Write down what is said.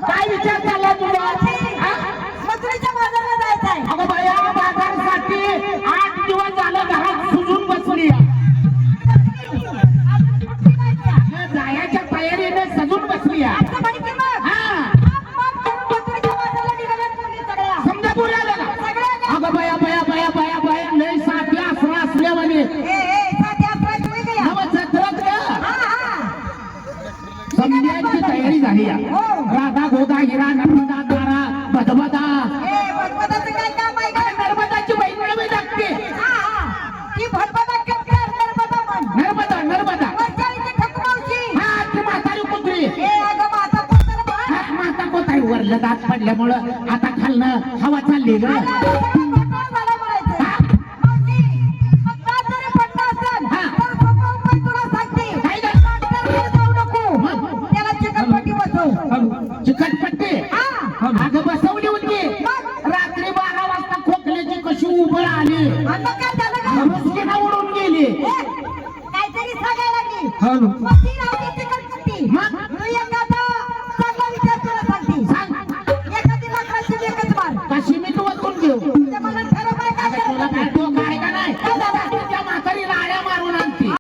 काय विचार चालला तुझा? मथुरेच्या बाजारला जायचं आहे. अगं बाया, बाजारसाठी 8 दिवस झालं घरात सुजून बसली. जायच्या तयारीने सजून बसली. समजा बोलायला अगं बाया बाया बाया बाया बाया लय साध्या असरा असल्यावाने समजायची तयारी झाली. राधा गोदा हिरा नर्मदा तारा बदबदा नर्मदाची बहीण नवी लागते. नर्मदा नर्मदा हा ती म्हातारी कुत्री. माता कोतारी वरलं दात पडल्यामुळं आता खालनं हवा चालली ग. चिकटपट्टी अगं बसवली होती. रात्री 12 वाजता खोकल्याची कशी उभं आली. मुस्किना उडून गेली. काहीतरी सांगायला लागली. कशी मी तू वाचून घेऊ.